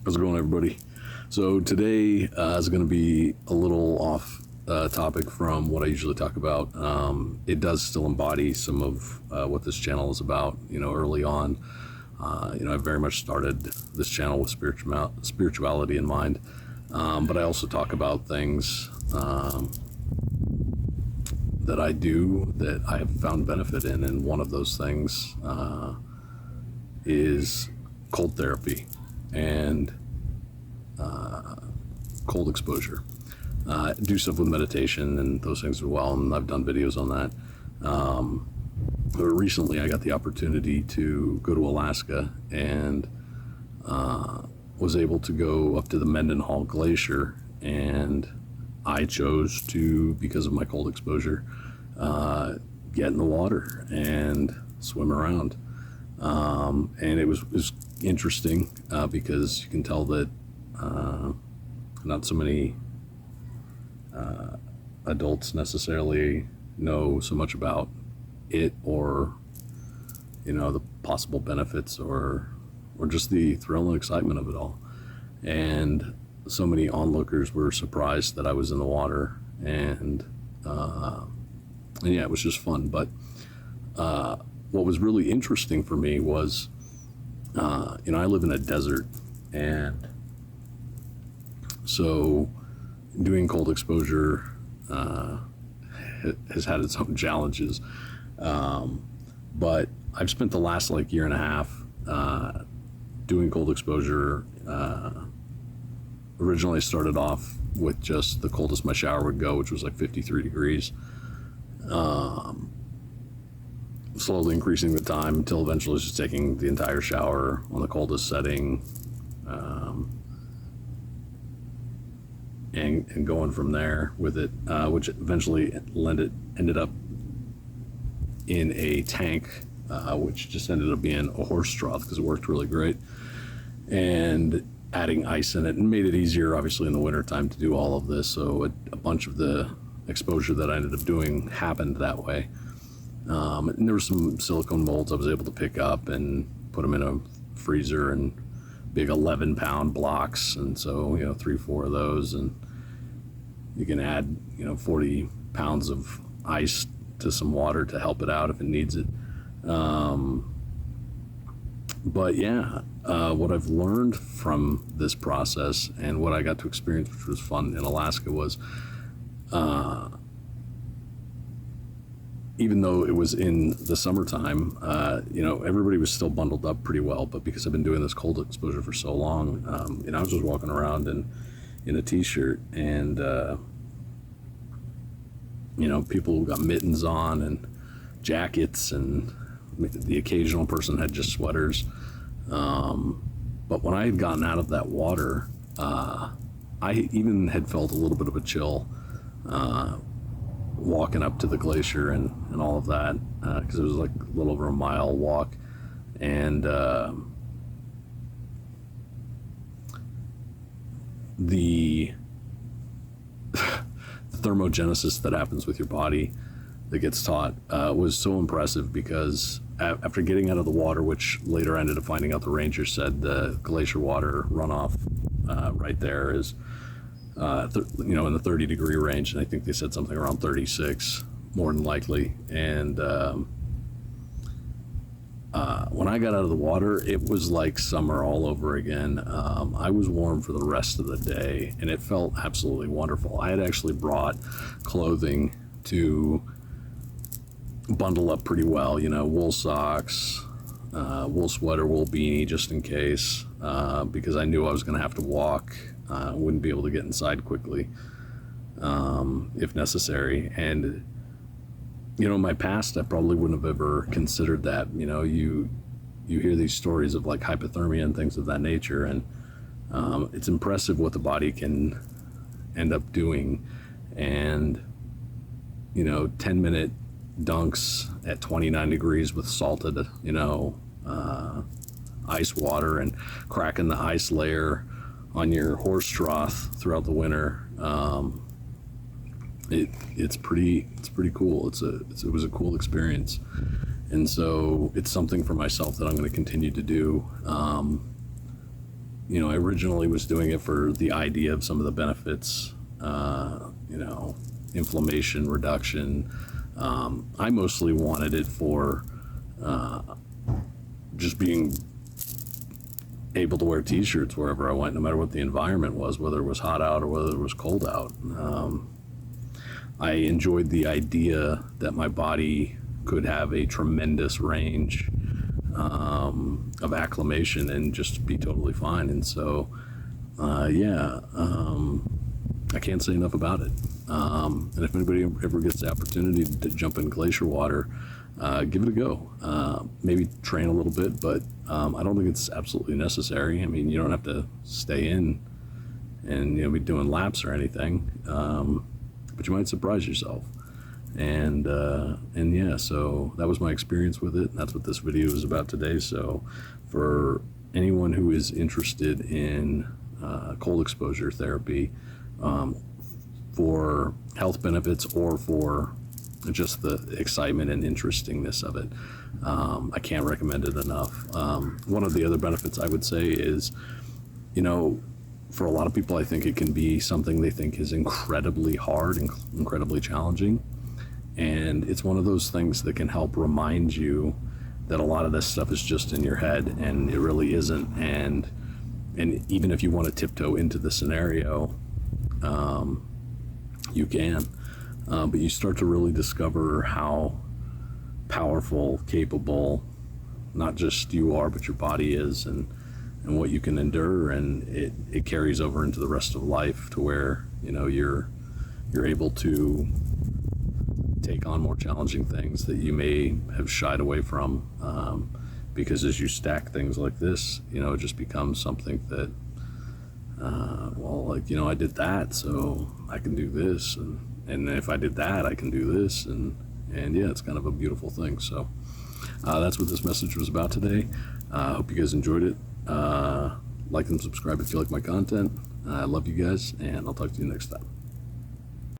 How's it going, everybody? So today is going to be a little off topic from what I usually talk about. It does still embody some of what this channel is about. Early on, I very much started this channel with spirituality in mind, but I also talk about things that I do that I have found benefit in, and one of those things is cold therapy and cold exposure. Do stuff with meditation and those things as well, and I've done videos on that. But recently I got the opportunity to go to Alaska and was able to go up to the Mendenhall Glacier, and I chose to, because of my cold exposure, get in the water and swim around. And it was interesting because you can tell that not so many adults necessarily know so much about it, or the possible benefits, or just the thrill and excitement of it all. And so many onlookers were surprised that I was in the water, and yeah, it was just fun. But what was really interesting for me was, I live in a desert, and so doing cold exposure has had its own challenges. But I've spent the last year and a half doing cold exposure. Originally I started off with just the coldest my shower would go, which was 53 degrees. Slowly increasing the time until eventually just taking the entire shower on the coldest setting, and going from there with it, which eventually ended up in a tank, which just ended up being a horse trough because it worked really great, and adding ice in it, and made it easier obviously in the wintertime to do all of this. So a bunch of the exposure that I ended up doing happened that way. And there were some silicone molds I was able to pick up and put them in a freezer, and big 11-pound blocks, and so 3-4 of those, and you can add 40 pounds of ice to some water to help it out if it needs it. But yeah, what I've learned from this process, and what I got to experience, which was fun in Alaska, was even though it was in the summertime, everybody was still bundled up pretty well. But because I've been doing this cold exposure for so long, I was just walking around in a t-shirt, and people got mittens on and jackets, and the occasional person had just sweaters. But when I had gotten out of that water, I even had felt a little bit of a chill walking up to the glacier and all of that, because it was a little over a mile walk, and the thermogenesis that happens with your body that gets taught was so impressive, because after getting out of the water, which later I ended up finding out the ranger said the glacier water runoff right there is in the 30 degree range, and I think they said something around 36 more than likely. And when I got out of the water, it was like summer all over again. I was warm for the rest of the day, and it felt absolutely wonderful. I had actually brought clothing to bundle up pretty well, wool socks, wool sweater, wool beanie, just in case, because I knew I was going to have to walk. Wouldn't be able to get inside quickly if necessary. And in my past, I probably wouldn't have ever considered that. You hear these stories of hypothermia and things of that nature, and it's impressive what the body can end up doing. And 10-minute dunks at 29 degrees with salted ice water, and cracking the ice layer on your horse trough throughout the winter, it's pretty cool. It was a cool experience, and so it's something for myself that I'm going to continue to do. I originally was doing it for the idea of some of the benefits, inflammation reduction. I mostly wanted it for just being able to wear t-shirts wherever I went, no matter what the environment was, whether it was hot out or whether it was cold out. I enjoyed the idea that my body could have a tremendous range of acclimation and just be totally fine. And so, I can't say enough about it. And if anybody ever gets the opportunity to jump in glacier water, give it a go. Maybe train a little bit, but I don't think it's absolutely necessary. I mean, you don't have to stay in and be doing laps or anything, but you might surprise yourself. And yeah, so that was my experience with it. That's what this video is about today. So for anyone who is interested in cold exposure therapy, for health benefits or for just the excitement and interestingness of it, I can't recommend it enough. One of the other benefits I would say is, for a lot of people, I think it can be something they think is incredibly hard and incredibly challenging. And it's one of those things that can help remind you that a lot of this stuff is just in your head and it really isn't. And even if you want to tiptoe into the scenario, you can. But you start to really discover how powerful, capable, not just you are, but your body is, and what you can endure. And it carries over into the rest of life to where, you're able to take on more challenging things that you may have shied away from, because as you stack things like this, it just becomes something that, I did that, so I can do this, and if I did that, I can do this, and yeah, it's kind of a beautiful thing. So that's what this message was about today. I hope you guys enjoyed it. Like and subscribe if you like my content. I love you guys, and I'll talk to you next time.